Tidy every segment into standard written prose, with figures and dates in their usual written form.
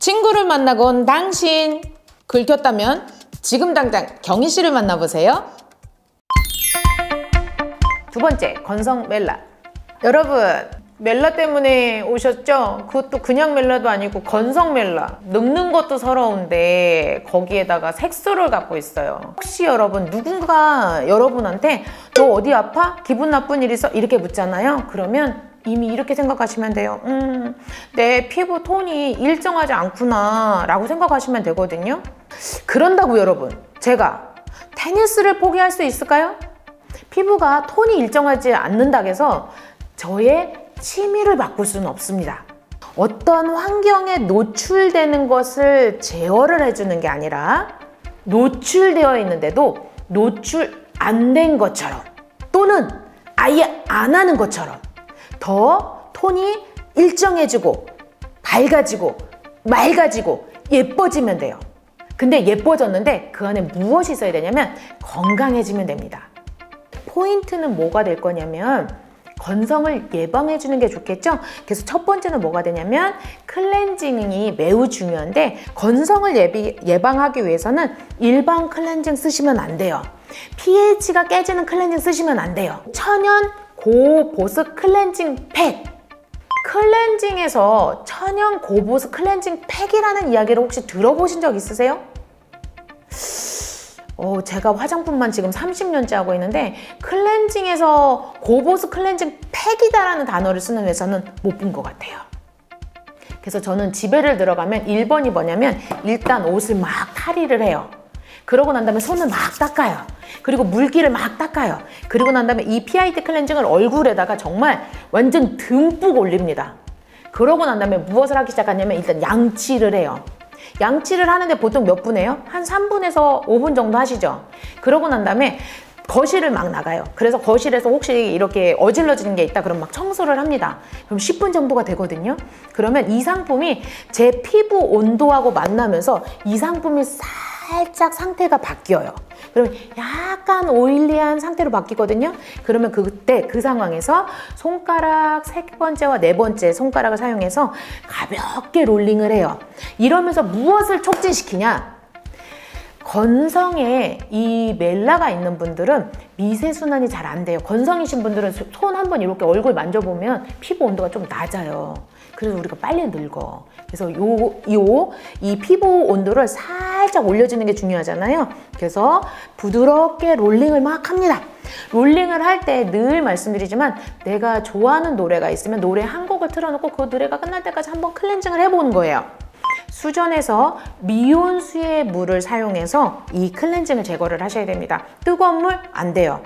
친구를 만나고 온 당신, 긁혔다면 지금 당장 경희 씨를 만나보세요. 두 번째, 건성 멜라. 여러분, 멜라 때문에 오셨죠? 그것도 그냥 멜라도 아니고 건성 멜라. 늙는 것도 서러운데 거기에다가 색소를 갖고 있어요. 혹시 여러분, 누군가 여러분한테 너 어디 아파? 기분 나쁜 일 있어? 이렇게 묻잖아요. 그러면 이미 이렇게 생각하시면 돼요. 내 피부 톤이 일정하지 않구나 라고 생각하시면 되거든요. 그런다고 여러분, 제가 테니스를 포기할 수 있을까요? 피부가 톤이 일정하지 않는다고 해서 저의 취미를 바꿀 수는 없습니다. 어떤 환경에 노출되는 것을 제어를 해주는 게 아니라 노출되어 있는데도 노출 안 된 것처럼 또는 아예 안 하는 것처럼 더 톤이 일정해지고 밝아지고 맑아지고 예뻐지면 돼요. 근데 예뻐졌는데 그 안에 무엇이 있어야 되냐면 건강해지면 됩니다. 포인트는 뭐가 될 거냐면 건성을 예방해 주는 게 좋겠죠? 그래서 첫 번째는 뭐가 되냐면 클렌징이 매우 중요한데 건성을 예방하기 위해서는 일반 클렌징 쓰시면 안 돼요. pH가 깨지는 클렌징 쓰시면 안 돼요. 천연 고보습 클렌징 팩. 클렌징에서 천연 고보습 클렌징 팩이라는 이야기를 혹시 들어보신 적 있으세요? 제가 화장품만 지금 30년째 하고 있는데 클렌징에서 고보습 클렌징 팩이다라는 단어를 쓰는 회사는 못 본 것 같아요. 그래서 저는 집에를 들어가면 1번이 뭐냐면 일단 옷을 막 탈의를 해요. 그러고 난 다음에 손을 막 닦아요. 그리고 물기를 막 닦아요. 그리고 난 다음에 이 PIT 클렌징을 얼굴에다가 정말 완전 듬뿍 올립니다. 그러고 난 다음에 무엇을 하기 시작하냐면 일단 양치를 해요. 양치를 하는데 보통 몇 분 해요? 한 3분에서 5분 정도 하시죠? 그러고 난 다음에 거실을 막 나가요. 그래서 거실에서 혹시 이렇게 어질러지는 게 있다 그럼 막 청소를 합니다. 그럼 10분 정도가 되거든요. 그러면 이 상품이 제 피부 온도하고 만나면서 이 상품이 살짝 상태가 바뀌어요. 그러면 약간 오일리한 상태로 바뀌거든요. 그러면 그때 그 상황에서 손가락 세 번째와 네 번째 손가락을 사용해서 가볍게 롤링을 해요. 이러면서 무엇을 촉진시키냐? 건성에 이 멜라가 있는 분들은 미세순환이 잘 안 돼요. 건성이신 분들은 손 한번 이렇게 얼굴 만져보면 피부 온도가 좀 낮아요. 그래서 우리가 빨리 늙어. 그래서 이 피부 온도를 살짝 올려주는 게 중요하잖아요. 그래서 부드럽게 롤링을 막 합니다. 롤링을 할 때 늘 말씀드리지만 내가 좋아하는 노래가 있으면 노래 한 곡을 틀어놓고 그 노래가 끝날 때까지 한번 클렌징을 해보는 거예요. 수전에서 미온수의 물을 사용해서 이 클렌징을 제거를 하셔야 됩니다. 뜨거운 물 안 돼요.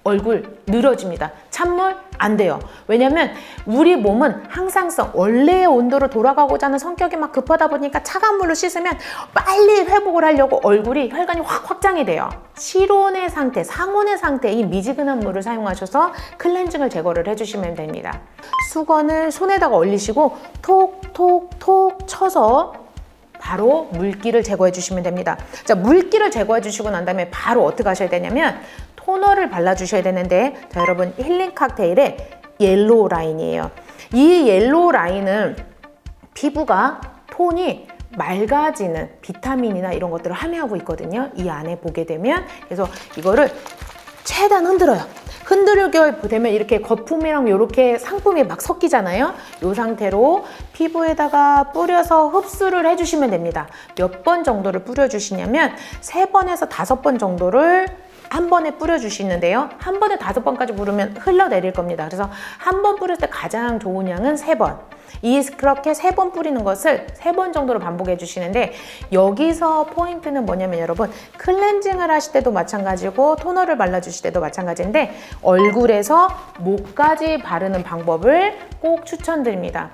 얼굴 늘어집니다. 찬물 안 돼요. 왜냐면 우리 몸은 항상성, 원래의 온도로 돌아가고자 하는 성격이 막 급하다 보니까 차가운 물로 씻으면 빨리 회복을 하려고 얼굴이 혈관이 확 확장이 돼요. 실온의 상태, 상온의 상태 이 미지근한 물을 사용하셔서 클렌징을 제거를 해주시면 됩니다. 수건을 손에다가 올리시고 톡톡톡 쳐서 바로 물기를 제거해 주시면 됩니다. 자, 물기를 제거해 주시고 난 다음에 바로 어떻게 하셔야 되냐면 토너를 발라주셔야 되는데 자 여러분 힐링 칵테일의 옐로우 라인이에요. 이 옐로우 라인은 피부가 톤이 맑아지는 비타민이나 이런 것들을 함유하고 있거든요. 이 안에 보게 되면 그래서 이거를 최대한 흔들어요. 흔들게 되면 이렇게 거품이랑 이렇게 상품이 막 섞이잖아요. 이 상태로 피부에다가 뿌려서 흡수를 해주시면 됩니다. 몇 번 정도를 뿌려주시냐면 3번에서 5번 정도를 한 번에 뿌려주시는데요. 한 번에 5번까지 뿌리면 흘러내릴 겁니다. 그래서 한 번 뿌릴 때 가장 좋은 양은 3번. 그렇게 3번 뿌리는 것을 3번 정도로 반복해 주시는데 여기서 포인트는 뭐냐면 여러분 클렌징을 하실 때도 마찬가지고 토너를 발라주실 때도 마찬가지인데 얼굴에서 목까지 바르는 방법을 꼭 추천드립니다.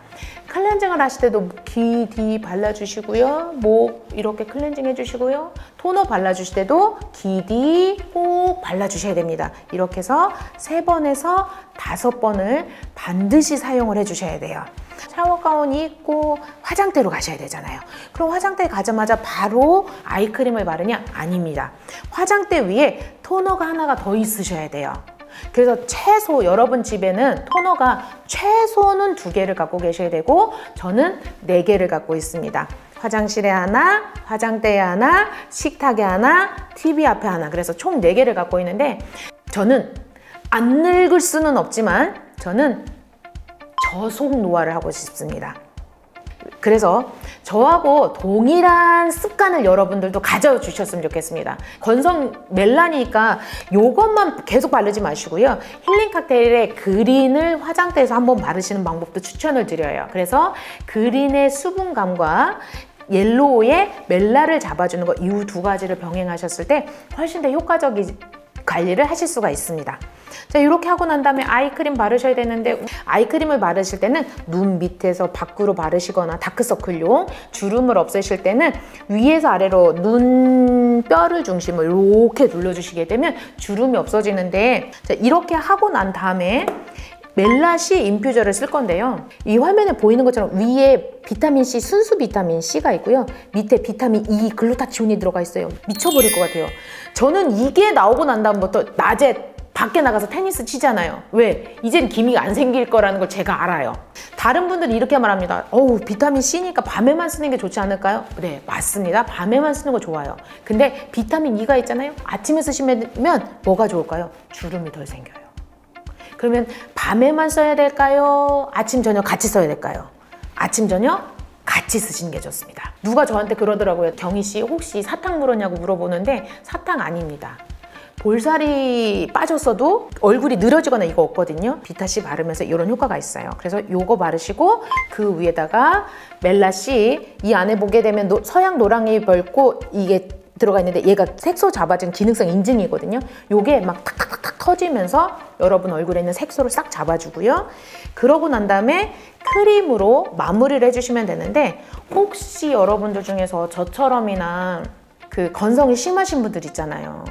클렌징을 하실 때도 귀 뒤 발라주시고요. 목 이렇게 클렌징 해주시고요. 토너 발라주실 때도 귀 뒤 꼭 발라주셔야 됩니다. 이렇게 해서 3번에서 5번을 반드시 사용을 해주셔야 돼요. 샤워 가운이 입고 화장대로 가셔야 되잖아요. 그럼 화장대 가자마자 바로 아이크림을 바르냐? 아닙니다. 화장대 위에 토너가 하나가 더 있으셔야 돼요. 그래서 최소 여러분 집에는 토너가 최소는 2개를 갖고 계셔야 되고 저는 4개를 갖고 있습니다. 화장실에 하나, 화장대에 하나, 식탁에 하나, TV 앞에 하나. 그래서 총 4개를 갖고 있는데 저는 안 늙을 수는 없지만 저는 저속 노화를 하고 싶습니다. 그래서 저하고 동일한 습관을 여러분들도 가져주셨으면 좋겠습니다. 건성 멜라니까 이것만 계속 바르지 마시고요. 힐링 칵테일의 그린을 화장대에서 한번 바르시는 방법도 추천을 드려요. 그래서 그린의 수분감과 옐로우의 멜라를 잡아주는 거, 이 2가지를 병행하셨을 때 훨씬 더 효과적인 관리를 하실 수가 있습니다. 자, 이렇게 하고 난 다음에 아이크림 바르셔야 되는데 아이크림을 바르실 때는 눈 밑에서 밖으로 바르시거나 다크서클용, 주름을 없애실 때는 위에서 아래로 눈뼈를 중심으로 이렇게 눌러주시게 되면 주름이 없어지는데 자, 이렇게 하고 난 다음에 멜라C 인퓨저를 쓸 건데요. 이 화면에 보이는 것처럼 위에 비타민C, 순수 비타민C가 있고요. 밑에 비타민 E, 글루타치온이 들어가 있어요. 미쳐버릴 것 같아요. 저는 이게 나오고 난 다음부터 낮에 밖에 나가서 테니스 치잖아요. 왜? 이젠 기미가 안 생길 거라는 걸 제가 알아요. 다른 분들은 이렇게 말합니다. 어우, 비타민C니까 밤에만 쓰는 게 좋지 않을까요? 네, 맞습니다. 밤에만 쓰는 거 좋아요. 근데 비타민 E가 있잖아요. 아침에 쓰시면 뭐가 좋을까요? 주름이 덜 생겨요. 그러면 밤에만 써야 될까요? 아침, 저녁 같이 써야 될까요? 아침, 저녁 같이 쓰시는 게 좋습니다. 누가 저한테 그러더라고요. 경희 씨 혹시 사탕 물었냐고 물어보는데 사탕 아닙니다. 볼살이 빠졌어도 얼굴이 늘어지거나 이거 없거든요. 비타C 바르면서 이런 효과가 있어요. 그래서 이거 바르시고 그 위에다가 멜라C, 이 안에 보게 되면 서양 노랑이 벌고 이게 들어가 있는데 얘가 색소 잡아준 기능성 인증이거든요. 요게 막 탁탁탁탁 터지면서 여러분 얼굴에 있는 색소를 싹 잡아주고요. 그러고 난 다음에 크림으로 마무리를 해주시면 되는데 혹시 여러분들 중에서 저처럼이나 그 건성이 심하신 분들 있잖아요.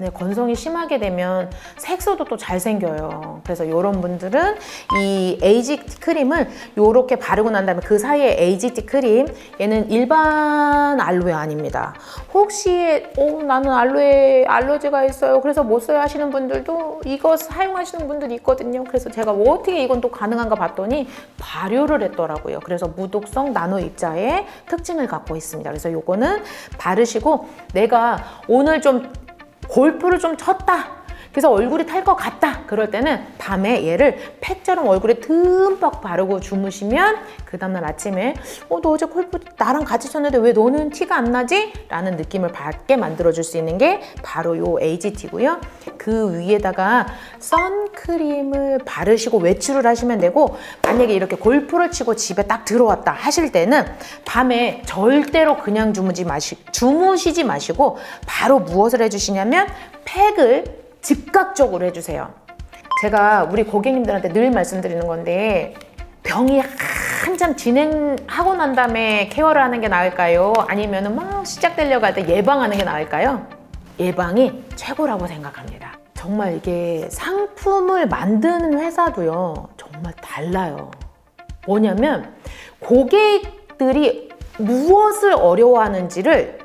네, 건성이 심하게 되면 색소도 또 잘 생겨요. 그래서 이런 분들은 이 AGT 크림을 이렇게 바르고 난 다음에 그 사이에 AGT 크림, 얘는 일반 알로에 아닙니다. 혹시 나는 알로에 알러지가 있어요. 그래서 못 써요 하시는 분들도 이거 사용하시는 분들이 있거든요. 그래서 제가 어떻게 이건 또 가능한가 봤더니 발효를 했더라고요. 그래서 무독성 나노 입자의 특징을 갖고 있습니다. 그래서 요거는 바르시고 내가 오늘 좀 골프를 좀 쳤다. 그래서 얼굴이 탈 것 같다. 그럴 때는 밤에 얘를 팩처럼 얼굴에 듬뿍 바르고 주무시면 그 다음날 아침에 너 어제 골프 나랑 같이 쳤는데 왜 너는 티가 안 나지? 라는 느낌을 받게 만들어줄 수 있는 게 바로 요 AGT고요. 그 위에다가 선크림을 바르시고 외출을 하시면 되고 만약에 이렇게 골프를 치고 집에 딱 들어왔다 하실 때는 밤에 절대로 그냥 주무시지 마시고 바로 무엇을 해주시냐면 팩을 즉각적으로 해주세요. 제가 우리 고객님들한테 늘 말씀드리는 건데 병이 한참 진행하고 난 다음에 케어를 하는 게 나을까요? 아니면 막 시작되려고 할 때 예방하는 게 나을까요? 예방이 최고라고 생각합니다. 정말 이게 상품을 만드는 회사도요 정말 달라요. 뭐냐면 고객들이 무엇을 어려워하는지를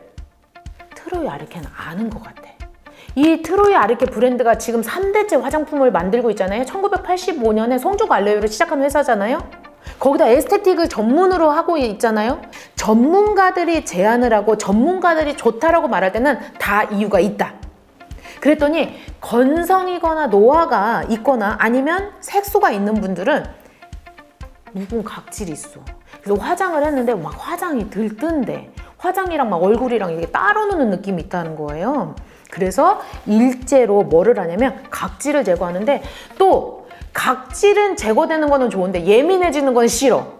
트로이 아르케는 아는 것 같아. 이 트로이 아르케 브랜드가 지금 3대째 화장품을 만들고 있잖아요. 1985년에 송죽 알레오를 시작한 회사잖아요. 거기다 에스테틱을 전문으로 하고 있잖아요. 전문가들이 제안을 하고 전문가들이 좋다라고 말할 때는 다 이유가 있다. 그랬더니 건성이거나 노화가 있거나 아니면 색소가 있는 분들은 묵은 각질이 있어. 그래서 화장을 했는데 막 화장이 들뜬대. 화장이랑 막 얼굴이랑 이게 따로 노는 느낌이 있다는 거예요. 그래서 일제로 뭐를 하냐면 각질을 제거하는데 또 각질은 제거되는 거는 좋은데 예민해지는 건 싫어.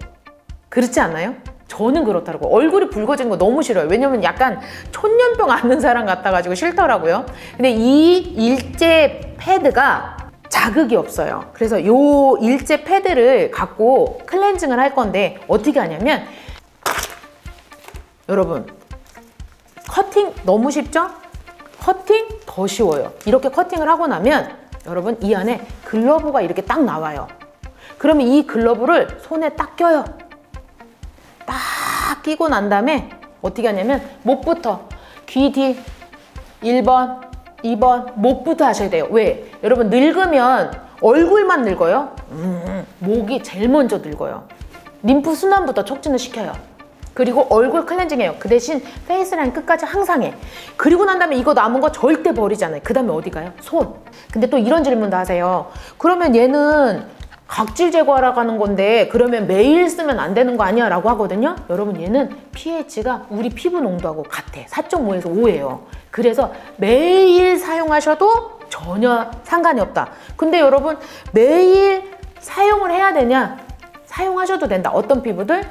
그렇지 않나요? 저는 그렇더라고요. 얼굴이 붉어지는 거 너무 싫어요. 왜냐면 약간 촌년병 앓는 사람 같아가지고 싫더라고요. 근데 이 일제 패드가 자극이 없어요. 그래서 요 일제 패드를 갖고 클렌징을 할 건데 어떻게 하냐면 여러분 커팅 너무 쉽죠? 커팅 더 쉬워요. 이렇게 커팅을 하고 나면 여러분 이 안에 글러브가 이렇게 딱 나와요. 그러면 이 글러브를 손에 딱 껴요. 딱 끼고 난 다음에 어떻게 하냐면 목부터 귀 뒤 1번, 2번 목부터 하셔야 돼요. 왜? 여러분 늙으면 얼굴만 늙어요? 목이 제일 먼저 늙어요. 림프 순환부터 촉진을 시켜요. 그리고 얼굴 클렌징해요. 그 대신 페이스라인 끝까지 항상 해. 그리고 난 다음에 이거 남은 거 절대 버리잖아요. 그 다음에 어디 가요? 손. 근데 또 이런 질문도 하세요. 그러면 얘는 각질 제거하러 가는 건데 그러면 매일 쓰면 안 되는 거 아니야? 라고 하거든요. 여러분 얘는 pH가 우리 피부 농도하고 같아. 4.5에서 5예요. 그래서 매일 사용하셔도 전혀 상관이 없다. 근데 여러분 매일 사용을 해야 되냐? 사용하셔도 된다. 어떤 피부들?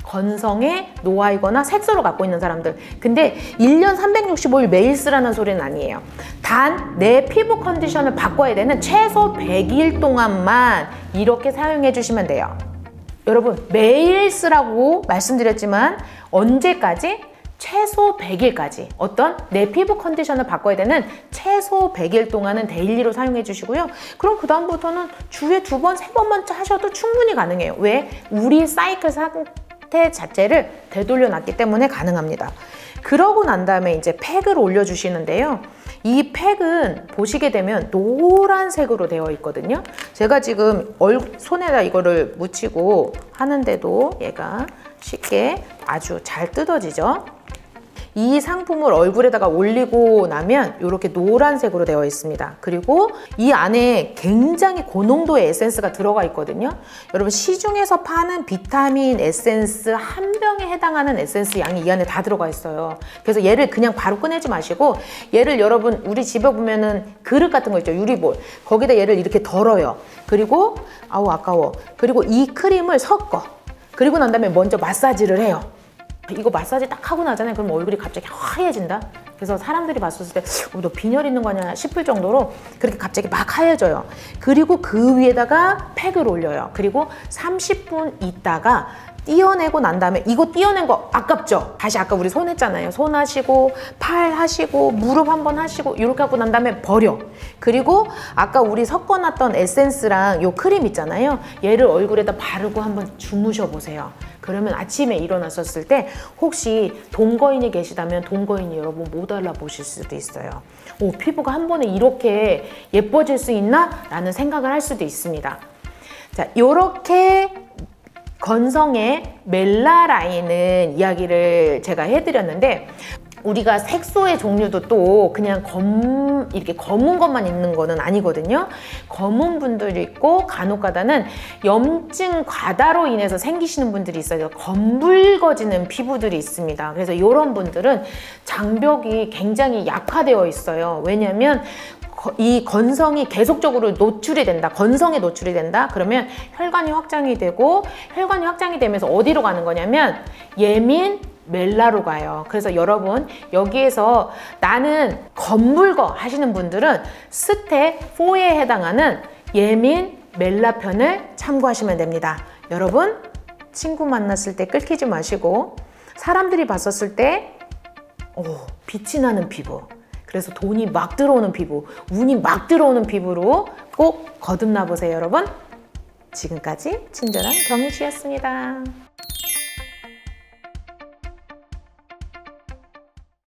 건성에 노화이거나 색소를 갖고 있는 사람들. 근데 1년 365일 매일 쓰라는 소리는 아니에요. 단 내 피부 컨디션을 바꿔야 되는 최소 100일 동안만 이렇게 사용해 주시면 돼요. 여러분 매일 쓰라고 말씀드렸지만 언제까지? 최소 100일까지 어떤 내 피부 컨디션을 바꿔야 되는 최소 100일 동안은 데일리로 사용해 주시고요. 그럼 그 다음부터는 주에 2번, 3번만 하셔도 충분히 가능해요. 왜? 우리 사이클 상태 자체를 되돌려 놨기 때문에 가능합니다. 그러고 난 다음에 이제 팩을 올려주시는데요. 이 팩은 보시게 되면 노란색으로 되어 있거든요. 제가 지금 손에다 이거를 묻히고 하는데도 얘가 쉽게 아주 잘 뜯어지죠. 이 상품을 얼굴에다가 올리고 나면 이렇게 노란색으로 되어 있습니다. 그리고 이 안에 굉장히 고농도의 에센스가 들어가 있거든요. 여러분 시중에서 파는 비타민 에센스 한 병에 해당하는 에센스 양이 이 안에 다 들어가 있어요. 그래서 얘를 그냥 바로 꺼내지 마시고 얘를 여러분 우리 집에 보면은 그릇 같은 거 있죠. 유리볼. 거기다 얘를 이렇게 덜어요. 그리고 아우 아까워. 그리고 이 크림을 섞어. 그리고 난 다음에 먼저 마사지를 해요. 이거 마사지 딱 하고 나잖아요. 그럼 얼굴이 갑자기 하얘진다. 그래서 사람들이 봤을 때 너 빈혈 있는 거 아니야 싶을 정도로 그렇게 갑자기 막 하얘져요. 그리고 그 위에다가 팩을 올려요. 그리고 30분 있다가 띄어내고 난 다음에 이거 띄어낸 거 아깝죠? 다시 아까 우리 손 했잖아요. 손 하시고 팔 하시고 무릎 한번 하시고 이렇게 하고 난 다음에 버려. 그리고 아까 우리 섞어놨던 에센스랑 요 크림 있잖아요. 얘를 얼굴에다 바르고 한번 주무셔 보세요. 그러면 아침에 일어나셨을 때 혹시 동거인이 계시다면 동거인이 여러분 못 알아보실 수도 있어요. 오, 피부가 한 번에 이렇게 예뻐질 수 있나? 라는 생각을 할 수도 있습니다. 자, 요렇게 건성의 멜라 라인은 이야기를 제가 해드렸는데 우리가 색소의 종류도 또 그냥 이렇게 검은 것만 있는 거는 아니거든요. 검은 분들이 있고 간혹 가다는 염증 과다로 인해서 생기시는 분들이 있어요. 검붉어지는 피부들이 있습니다. 그래서 이런 분들은 장벽이 굉장히 약화되어 있어요. 왜냐하면 이 건성이 계속적으로 노출이 된다. 건성에 노출이 된다. 그러면 혈관이 확장이 되고 혈관이 확장이 되면서 어디로 가는 거냐면 예민 멜라로 가요. 그래서 여러분 여기에서 나는 검붉어 하시는 분들은 스텝 4에 해당하는 예민 멜라 편을 참고하시면 됩니다. 여러분 친구 만났을 때 끌키지 마시고 사람들이 봤었을 때 빛이 나는 피부, 그래서 돈이 막 들어오는 피부, 운이 막 들어오는 피부로 꼭 거듭나 보세요. 여러분 지금까지 친절한 경희 씨였습니다.